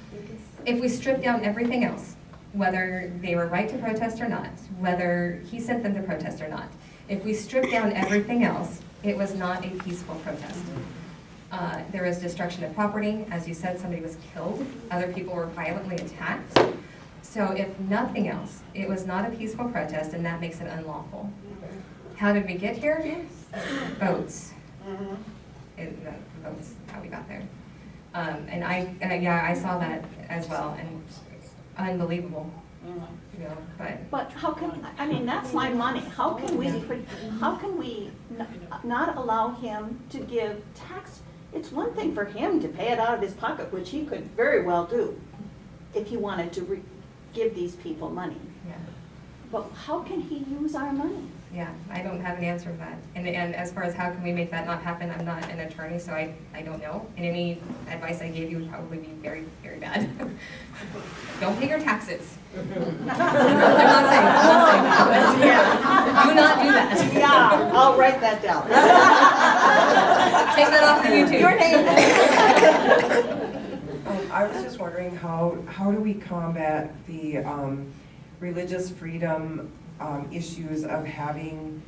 if we strip down everything else, whether they were right to protest or not, whether he sent them to protest or not, if we strip down everything else, it was not a peaceful protest. There was destruction of property, as you said, somebody was killed, other people were violently attacked. So if nothing else, it was not a peaceful protest, and that makes it unlawful. How did we get here? Votes. Votes, how we got there. And I saw that as well, and unbelievable, you know, But how can, I mean, that's my money. How can we not allow him to give tax? It's one thing for him to pay it out of his pocket, which he could very well do if he wanted to give these people money. yeah. But how can he use our money? Yeah, I don't have an answer to that. And as far as how can we make that not happen, I'm not an attorney, so I don't know. And any advice I gave you would probably be very, very bad. Don't pay your taxes. I'm not saying that. Do not do that. Yeah, I'll write that down. Take that off the YouTube. Your name. I was just wondering how do we combat the religious freedom issues of having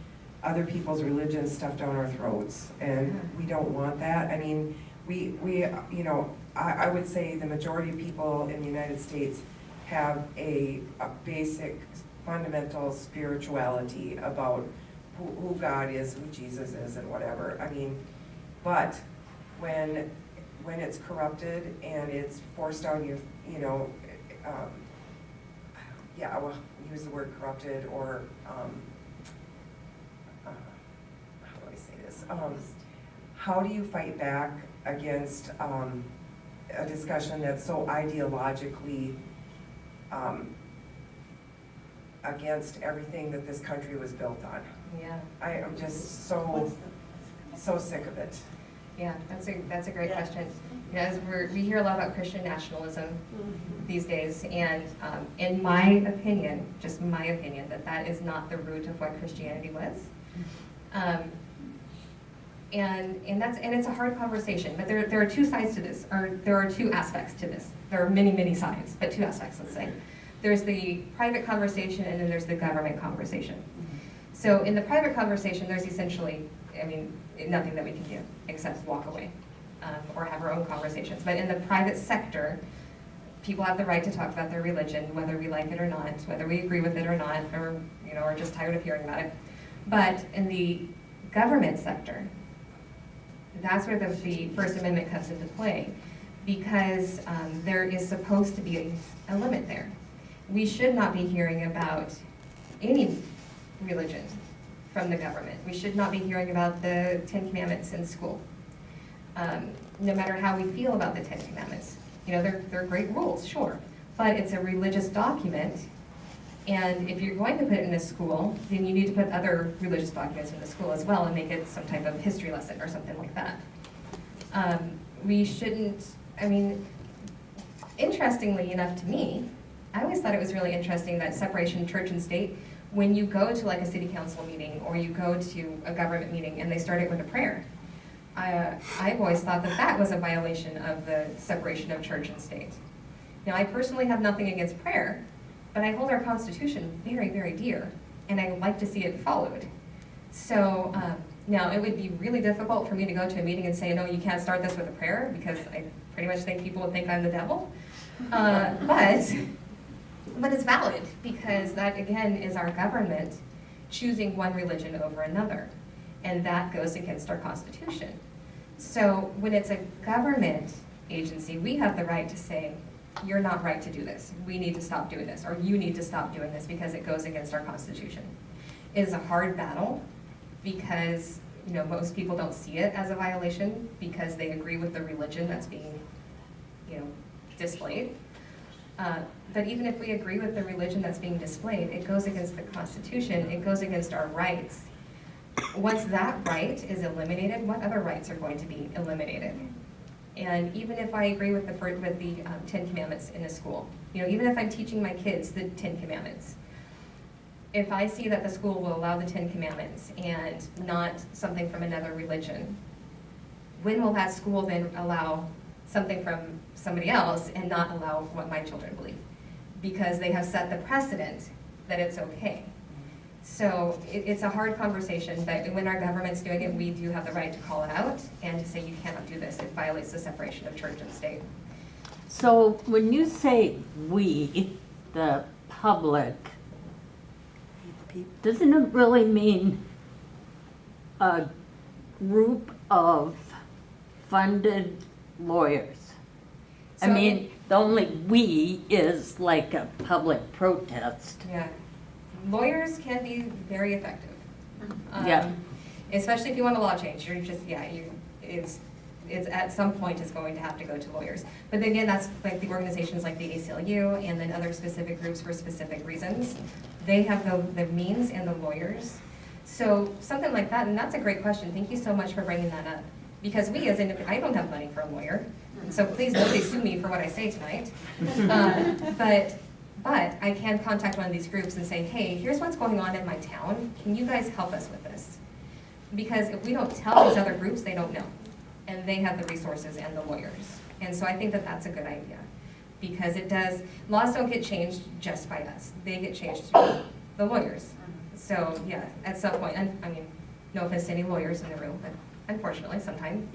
other people's religion stuffed down our throats, and we don't want that. I mean, we you know, I would say the majority of people in the United States have a basic fundamental spirituality about who God is, who Jesus is, and whatever. I mean, but when it's corrupted and it's forced down your, you know, yeah, well, use the word corrupted, or how do I say this? How do you fight back against a discussion that's so ideologically against everything that this country was built on? Yeah, I am just so sick of it. yeah, that's a great question. You know, we hear a lot about Christian nationalism these days, and in my opinion, just my opinion, that is not the root of what Christianity was. And it's a hard conversation, but there are two sides to this, or there are two aspects to this. There are many, many sides, but two aspects, let's say. There's the private conversation, and then there's the government conversation. So in the private conversation, there's essentially, I mean, nothing that we can do except walk away or have our own conversations. But in the private sector, people have the right to talk about their religion, whether we like it or not, whether we agree with it or not, or, you know, are just tired of hearing about it. But in the government sector, that's where the First Amendment comes into play, because there is supposed to be a limit there. We should not be hearing about any religion from the government. We should not be hearing about the 10 Commandments in school. No matter how we feel about the 10 Commandments. You know, they're great rules, sure, but it's a religious document, and if you're going to put it in a school, then you need to put other religious documents in the school as well and make it some type of history lesson or something like that. We shouldn't, I mean, interestingly enough to me, I always thought it was really interesting that separation of church and state, when you go to like a city council meeting or you go to a government meeting and they start it with a prayer, I've always thought that was a violation of the separation of church and state. Now, I personally have nothing against prayer, but I hold our Constitution very, very dear, and I would like to see it followed. So now, it would be really difficult for me to go to a meeting and say, no, you can't start this with a prayer, because I pretty much think people would think I'm the devil. But it's valid, because that, again, is our government choosing one religion over another, and that goes against our Constitution. So when it's a government agency, we have the right to say, you're not right to do this. We need to stop doing this, or you need to stop doing this because it goes against our Constitution. It is a hard battle, because, you know, most people don't see it as a violation because they agree with the religion that's being, you know, displayed. But even if we agree with the religion that's being displayed, it goes against the Constitution, it goes against our rights. Once that right is eliminated, what other rights are going to be eliminated? And even if I agree with the 10 Commandments in a school, you know, even if I'm teaching my kids the 10 Commandments, if I see that the school will allow the 10 Commandments and not something from another religion, when will that school then allow something from somebody else and not allow what my children believe? Because they have set the precedent that it's okay. So it's a hard conversation, but when our government's doing it, we do have the right to call it out and to say you cannot do this. It violates the separation of church and state. So when you say we, the public, doesn't it really mean a group of funded lawyers? I So- mean, the only "we" is like a public protest. Yeah, lawyers can be very effective. Yeah. Especially if you want a law change, you're just, it's at some point it's going to have to go to lawyers. But then again, that's like the organizations like the ACLU and then other specific groups for specific reasons. They have the means and the lawyers. So something like that, and that's a great question. Thank you so much for bringing that up. Because we as independent, I don't have money for a lawyer, so please nobody sue me for what I say tonight. But I can contact one of these groups and say, hey, here's what's going on in my town. Can you guys help us with this? Because if we don't tell these other groups, they don't know. And they have the resources and the lawyers. And so I think that that's a good idea. Because laws don't get changed just by us. They get changed through the lawyers. So yeah, at some point, and I mean, no offense to any lawyers in the room, but unfortunately, sometimes,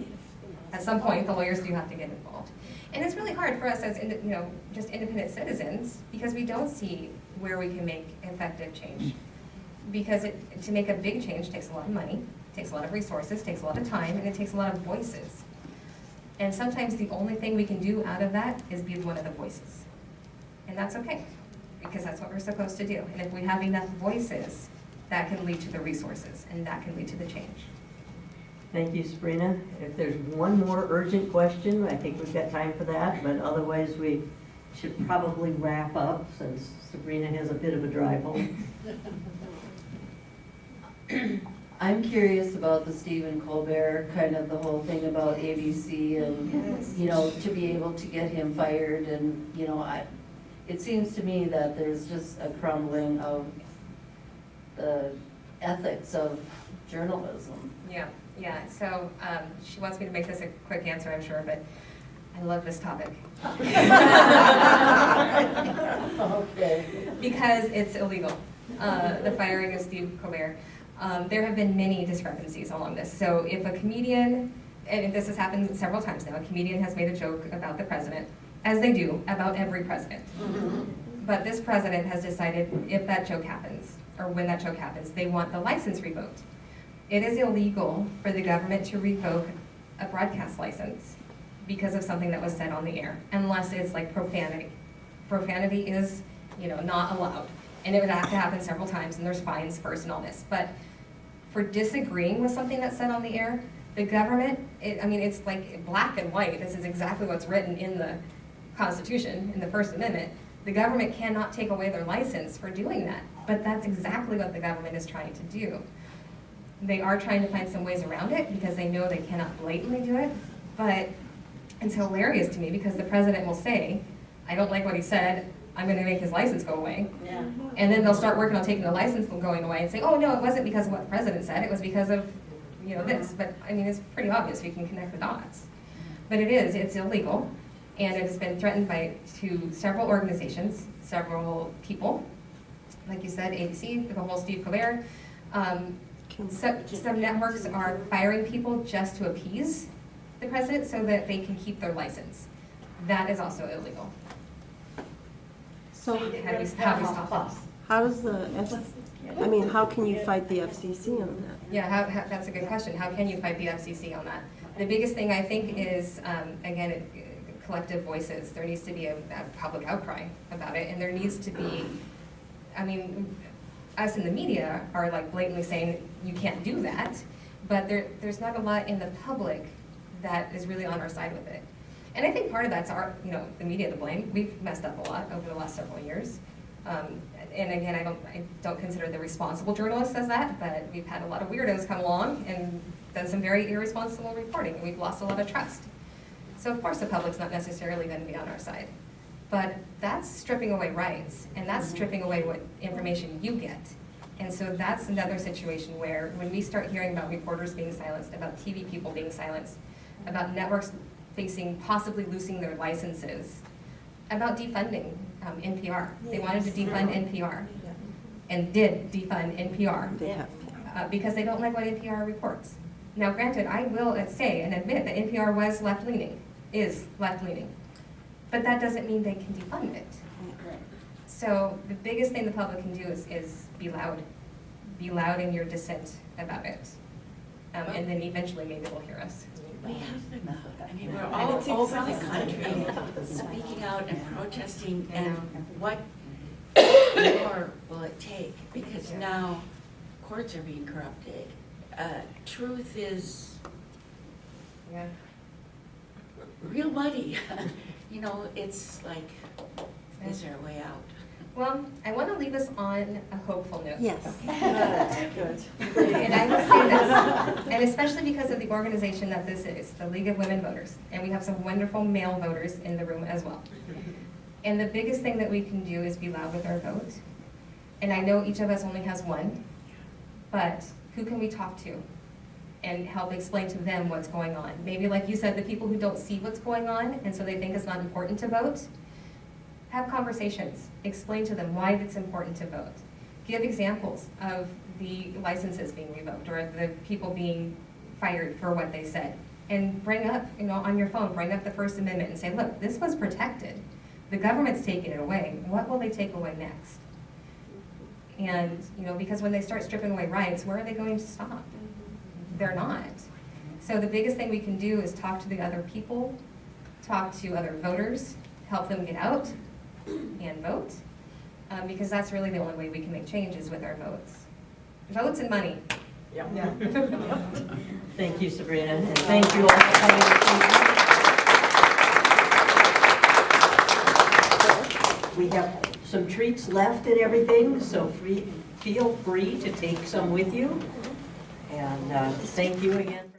at some point, the lawyers do have to get involved. And it's really hard for us as, just independent citizens, because we don't see where we can make effective change. Because to make a big change takes a lot of money, takes a lot of resources, takes a lot of time, and it takes a lot of voices. And sometimes the only thing we can do out of that is be one of the voices. And that's okay, because that's what we're supposed to do. And if we have enough voices, that can lead to the resources, and that can lead to the change. Thank you, Sabrina. If there's one more urgent question, I think we've got time for that, but otherwise we should probably wrap up since Sabrina has a bit of a drive home. I'm curious about the Stephen Colbert, kind of the whole thing about ABC and, to be able to get him fired and, it seems to me that there's just a crumbling of the ethics of journalism. Yeah, so she wants me to make this a quick answer, I'm sure, but I love this topic. Okay. Because it's illegal, the firing of Steve Colbert. There have been many discrepancies along this. So if a comedian, and this has happened several times now, a comedian has made a joke about the president, as they do about every president. But this president has decided if that joke happens, or when that joke happens, they want the license revoked. It is illegal for the government to revoke a broadcast license because of something that was said on the air, unless it's like profanity. Profanity is, not allowed. And it would have to happen several times, and there's fines first and all this. But for disagreeing with something that's said on the air, the government, it's like black and white. This is exactly what's written in the Constitution, in the First Amendment. The government cannot take away their license for doing that. But that's exactly what the government is trying to do. They are trying to find some ways around it because they know they cannot blatantly do it. But it's hilarious to me because the president will say, I don't like what he said, I'm going to make his license go away. Yeah. And then they'll start working on taking the license from going away and say, oh, no, it wasn't because of what the president said, it was because of, this. But, it's pretty obvious, we can connect the dots. But it's illegal, and it has been threatened to several organizations, several people. Like you said, ABC, the whole Steve Colbert. Some networks are firing people just to appease the president so that they can keep their license. That is also illegal. So How do we stop that? how does how can you fight the FCC on that? Yeah, that's a good question. How can you fight the FCC on that? The biggest thing I think is, again, collective voices. There needs to be a public outcry about it, and there needs to be, us in the media are like blatantly saying you can't do that, but there's not a lot in the public that is really on our side with it. And I think part of that's the media to blame. We've messed up a lot over the last several years. And again, I don't consider the responsible journalists as that, but we've had a lot of weirdos come along and done some very irresponsible reporting, and we've lost a lot of trust. So of course the public's not necessarily going to be on our side. But that's stripping away rights, and that's stripping away what information you get. And so that's another situation where when we start hearing about reporters being silenced, about TV people being silenced, about networks facing possibly losing their licenses, about defunding NPR. They wanted to defund NPR and did defund NPR because they don't like what NPR reports. Now granted, I will say and admit that NPR was left-leaning, is left-leaning, but that doesn't mean they can defund it. So the biggest thing the public can do is be loud. Be loud in your dissent about it. And then eventually maybe they'll hear us. We have been loud. I mean, we're all over the country speaking out and protesting, and what more will it take? Because now courts are being corrupted. Truth is real muddy. You know, it's like, is there a way out? Well, I want to leave us on a hopeful note. Yes. Good. And I will say this, and especially because of the organization that this is, the League of Women Voters, and we have some wonderful male voters in the room as well. And the biggest thing that we can do is be loud with our vote. And I know each of us only has one, but who can we talk to and help explain to them what's going on? Maybe like you said, the people who don't see what's going on, and so they think it's not important to vote. Have conversations, explain to them why it's important to vote. Give examples of the licenses being revoked or the people being fired for what they said. And bring up, on your phone, bring up the First Amendment and say, look, this was protected. The government's taking it away. What will they take away next? And, because when they start stripping away rights, where are they going to stop? They're not. So the biggest thing we can do is talk to the other people, talk to other voters, help them get out and vote, because that's really the only way we can make changes with our votes. Votes and money. Yeah. Thank you, Sabrina, and thank you all for coming this evening. We have some treats left and everything, so feel free to take some with you. And thank you again.